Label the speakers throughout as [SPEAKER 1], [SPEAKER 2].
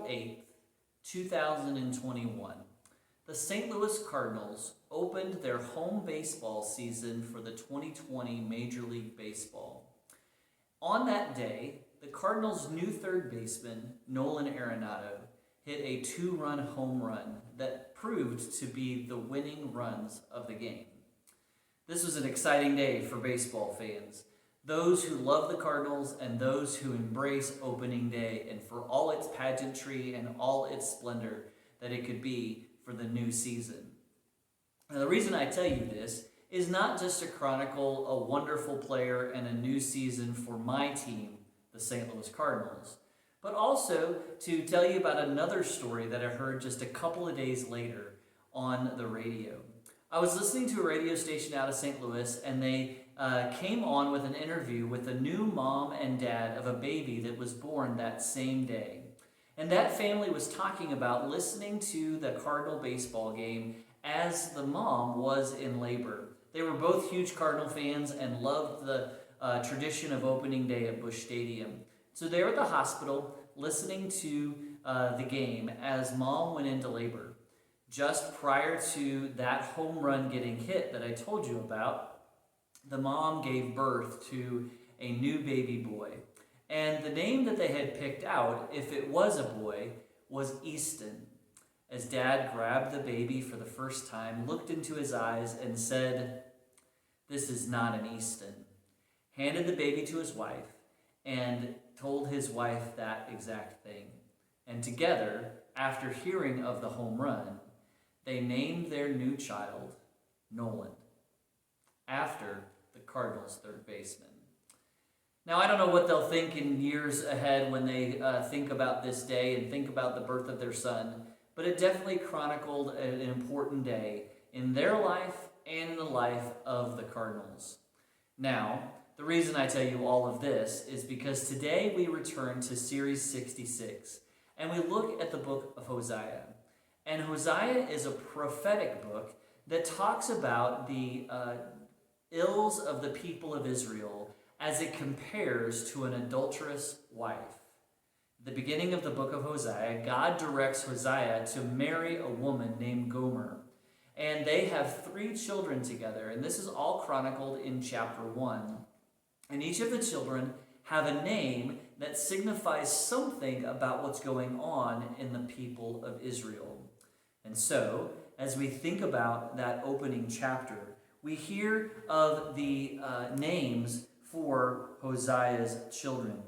[SPEAKER 1] 8th, 2021, the St. Louis Cardinals opened their home baseball season for the 2020 Major League Baseball. On that day, the Cardinals' new third baseman, Nolan Arenado, hit a 2-run home run that proved to be the winning runs of the game. This was an exciting day for baseball fans, those who love the Cardinals and those who embrace opening day and for all its pageantry and all its splendor that it could be for the new season. Now, the reason I tell you this is not just to chronicle a wonderful player and a new season for my team, the St. Louis Cardinals, but also to tell you about another story that I heard just a couple of days later on the radio. I was listening to a radio station out of St. Louis, and they came on with an interview with a new mom and dad of a baby that was born that same day. And that family was talking about listening to the Cardinal baseball game as the mom was in labor. They were both huge Cardinal fans and loved the tradition of opening day at Busch Stadium. So they were at the hospital listening to the game as mom went into labor. Just prior to that home run getting hit that I told you about, the mom gave birth to a new baby boy. And the name that they had picked out, if it was a boy, was Easton. As Dad grabbed the baby for the first time, looked into his eyes and said, "This is not an Easton," handed the baby to his wife and told his wife that exact thing. And together, after hearing of the home run, they named their new child Nolan, after the Cardinals' third baseman. Now, I don't know what they'll think in years ahead when they think about this day and think about the birth of their son, but it definitely chronicled an important day in their life and in the life of the Cardinals. Now, the reason I tell you all of this is because today we return to Series 66, and we look at the book of Hosea. And Hosea is a prophetic book that talks about the ills of the people of Israel as it compares to an adulterous wife. At the beginning of the book of Hosea, God directs Hosea to marry a woman named Gomer. And they have 3 children together, and this is all chronicled in chapter 1. And each of the children have a name that signifies something about what's going on in the people of Israel. And so, as we think about that opening chapter, we hear of the names for Hosea's children.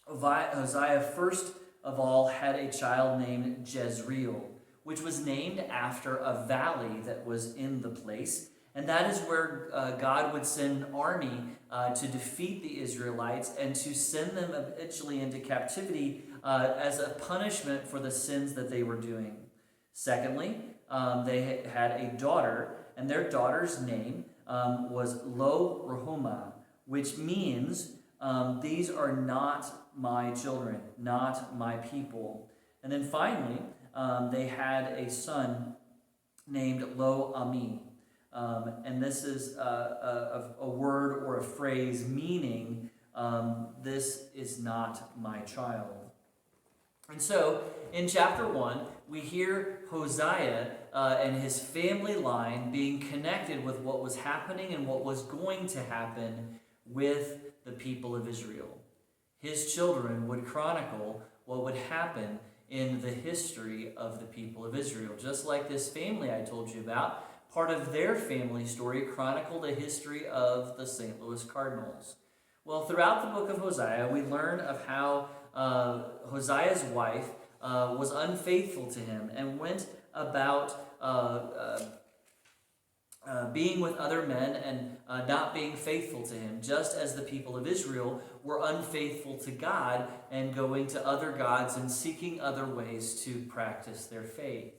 [SPEAKER 1] Hosea, first of all, had a child named Jezreel, which was named after a valley that was in the place. And that is where God would send an army to defeat the Israelites and to send them eventually into captivity as a punishment for the sins that they were doing. Secondly, they had a daughter, and their daughter's name was Lo Ruhamah, which means these are not my children, not my people. And then finally, they had a son named Lo Ami. And this is a word or a phrase meaning, this is not my child. And so, in chapter 1, we hear Hosea and his family line being connected with what was happening and what was going to happen with the people of Israel. His children would chronicle what would happen in the history of the people of Israel. Just like this family I told you about, part of their family story chronicled a history of the St. Louis Cardinals. Well, throughout the book of Hosea, we learn of how Hosea's wife was unfaithful to him and went about being with other men and not being faithful to him, just as the people of Israel were unfaithful to God and going to other gods and seeking other ways to practice their faith.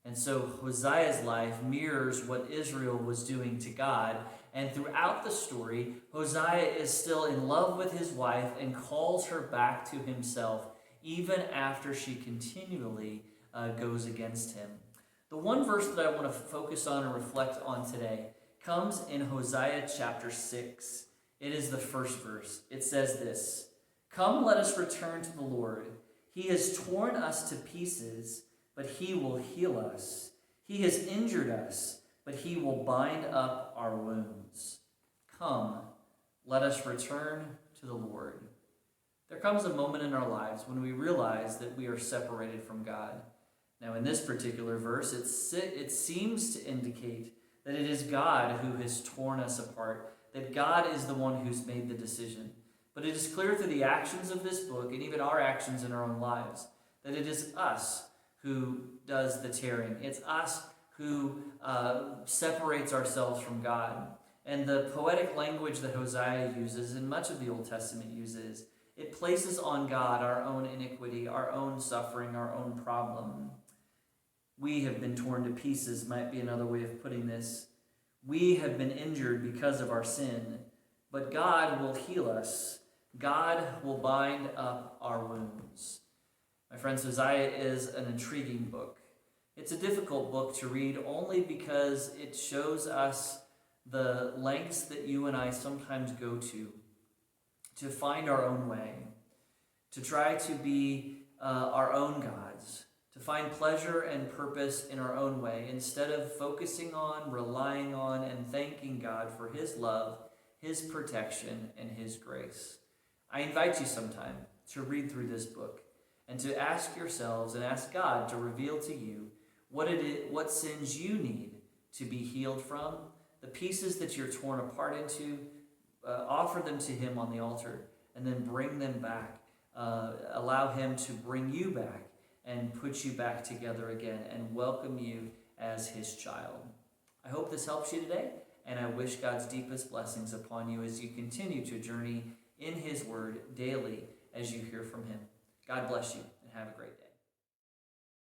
[SPEAKER 1] And so Hosea's life mirrors what Israel was doing to God. And throughout the story, Hosea is still in love with his wife and calls her back to himself, even after she continually goes against him. The one verse that I want to focus on and reflect on today comes in Hosea chapter 6. It is the first verse. It says this: "Come, let us return to the Lord. He has torn us to pieces, but he will heal us. He has injured us, but he will bind up our wounds. Come, let us return to the Lord. There comes a moment in our lives when we realize that we are separated from God. Now, in this particular verse, it seems to indicate that it is God who has torn us apart, that God is the one who's made the decision. But it is clear through the actions of this book, and even our actions in our own lives, that it is us who does the tearing. It's us who separates ourselves from God. And the poetic language that Hosea uses, and much of the Old Testament uses, it places on God our own iniquity, our own suffering, our own problem. We have been torn to pieces, might be another way of putting this. We have been injured because of our sin, but God will heal us. God will bind up our wounds. My friends, Hosea is an intriguing book. It's a difficult book to read only because it shows us the lengths that you and I sometimes go to find our own way, to try to be our own gods, to find pleasure and purpose in our own way, instead of focusing on, relying on, and thanking God for his love, his protection, and his grace. I invite you sometime to read through this book and to ask yourselves and ask God to reveal to you what sins you need to be healed from, the pieces that you're torn apart into. Offer them to him on the altar and then bring them back. Allow him to bring you back and put you back together again and welcome you as his child. I hope this helps you today, and I wish God's deepest blessings upon you as you continue to journey in his word daily as you hear from him. God bless you and have a great day.